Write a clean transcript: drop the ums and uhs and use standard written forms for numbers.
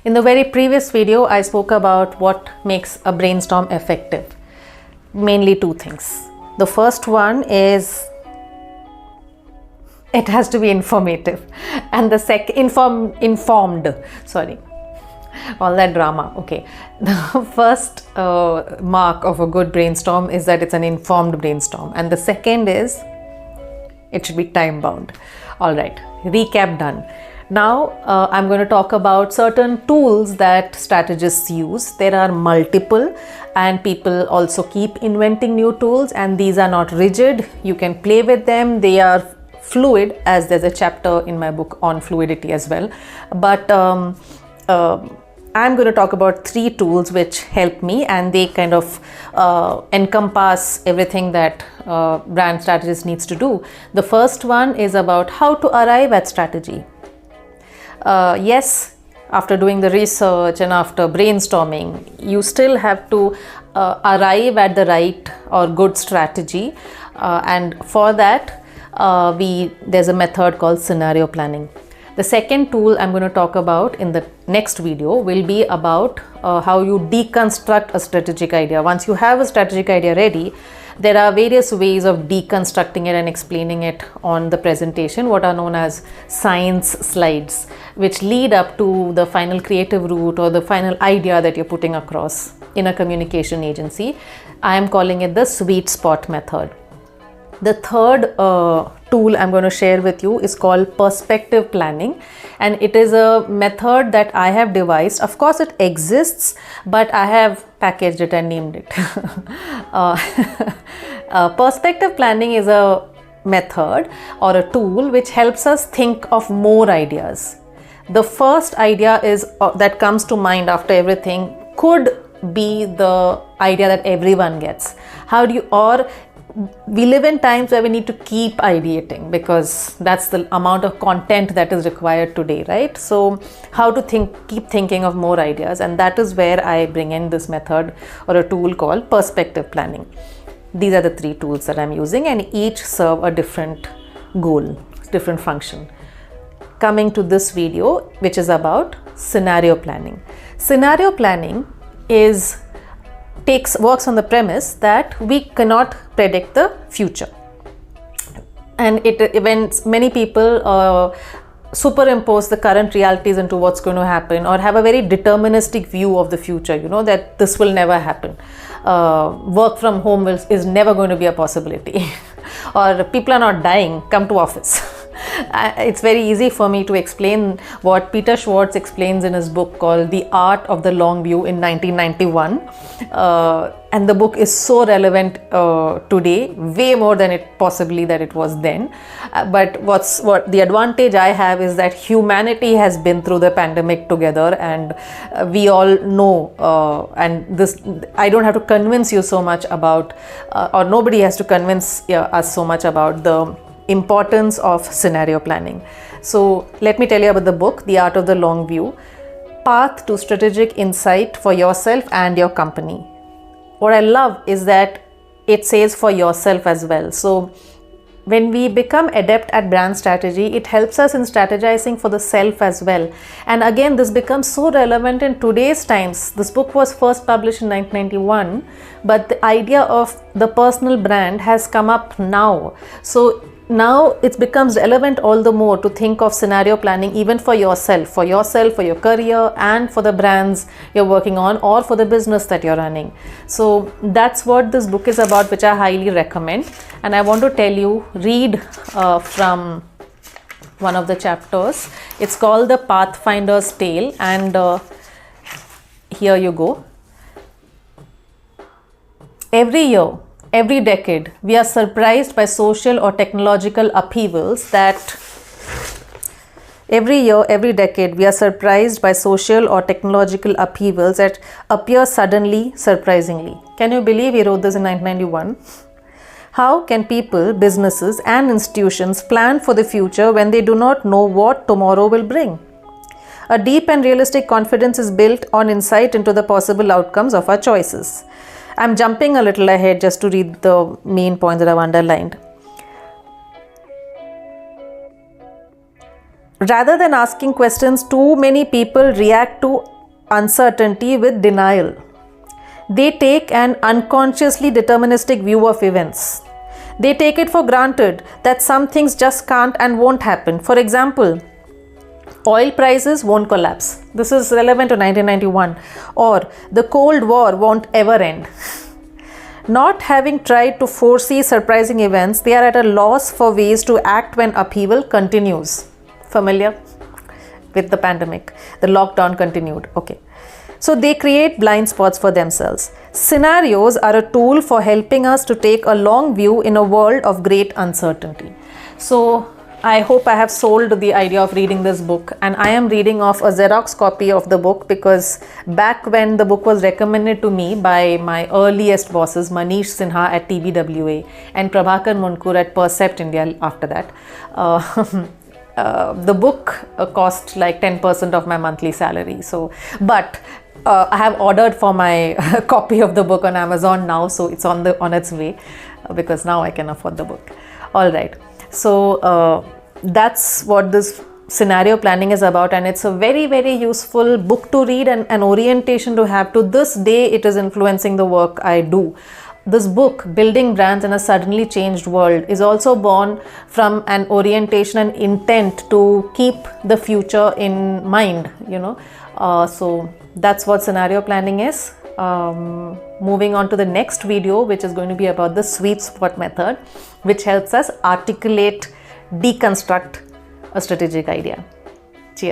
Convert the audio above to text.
In the very previous video, I spoke about what makes a brainstorm effective. Mainly two things. The first one is it has to be informative, and the second informed. Sorry, all that drama. Okay, the first mark of a good brainstorm is that it's an informed brainstorm, and the second is it should be time bound. All right, recap done. Now I'm going to talk about certain tools that strategists use. There are multiple, and people also keep inventing new tools, and these are not rigid. You can play with them. They are fluid, as there's a chapter in my book on fluidity as well. But I'm going to talk about 3 tools which help me, and they kind of encompass everything that brand strategist needs to do. The first one is about how to arrive at strategy. Yes, after doing the research and after brainstorming, you still have to arrive at the right or good strategy, and for that there's a method called scenario planning. The second tool I'm going to talk about in the next video will be about how you deconstruct a strategic idea. Once you have a strategic idea ready, there are various ways of deconstructing it and explaining it on the presentation, what are known as science slides, which lead up to the final creative route or the final idea that you're putting across in a communication agency. I am calling it the sweet spot method. The third tool I'm going to share with you is called perspective planning, and it is a method that I have devised. Of course it exists, but I have packaged it and named it. Perspective planning is a method or a tool which helps us think of more ideas. The first idea is that comes to mind after everything could be the idea that everyone gets. How do you, or we live in times where we need to keep ideating because that's the amount of content that is required today, right? So how to keep thinking of more ideas, and that is where I bring in this method or a tool called perspective planning. These are the 3 tools that I'm using, and each serve a different goal, different function. Coming to this video, which is about scenario planning. Scenario planning works on the premise that we cannot predict the future, and when many people superimpose the current realities into what's going to happen, or have a very deterministic view of the future, that this will never happen, work from home is never going to be a possibility, or people are not dying, come to office. It's very easy for me to explain what Peter Schwartz explains in his book called The Art of the Long View in 1991, and the book is so relevant today, way more than it was then. But what the advantage I have is that humanity has been through the pandemic together, and we all know, and this I don't have to convince you so much about, or nobody has to convince us so much about the importance of scenario planning. So let me tell you about the book, The Art of the Long View, Path to Strategic Insight for Yourself and Your Company. What I love is that it says for yourself as well. So when we become adept at brand strategy, it helps us in strategizing for the self as well. And again, this becomes so relevant in today's times. This book was first published in 1991, but the idea of the personal brand has come up now. So now it becomes relevant all the more to think of scenario planning even for yourself, for your career, and for the brands you're working on, or for the business that you're running. So that's what this book is about, which I highly recommend. And I want to tell you, read from one of the chapters. It's called The Pathfinder's Tale, and here you go. Every year, every decade, we are surprised by social or technological upheavals that appear suddenly, surprisingly. Can you believe he wrote this in 1991? How can people, businesses, and institutions plan for the future when they do not know what tomorrow will bring? A deep and realistic confidence is built on insight into the possible outcomes of our choices. I'm jumping a little ahead just to read the main points that I've underlined. Rather than asking questions, too many people react to uncertainty with denial. They take an unconsciously deterministic view of events. They take it for granted that some things just can't and won't happen. For example, oil prices won't collapse. This is relevant to 1991. Or the Cold War won't ever end. Not having tried to foresee surprising events, they are at a loss for ways to act when upheaval continues. Familiar with the pandemic? The lockdown continued. Okay. So they create blind spots for themselves. Scenarios are a tool for helping us to take a long view in a world of great uncertainty. So I hope I have sold the idea of reading this book, and I am reading off a Xerox copy of the book because back when the book was recommended to me by my earliest bosses, Manish Sinha at TBWA and Prabhakar Munkur at Percept India after that, the book cost like 10% of my monthly salary. So, but I have ordered for my copy of the book on Amazon now, so it's on its way because now I can afford the book. All right. So that's what this scenario planning is about, and it's a very, very useful book to read and an orientation to have. To this day, it is influencing the work I do. This book, Building Brands in a Suddenly Changed World, is also born from an orientation and intent to keep the future in mind, so that's what scenario planning is. Moving on to the next video, which is going to be about the sweet spot method, which helps us articulate, deconstruct a strategic idea. Cheers.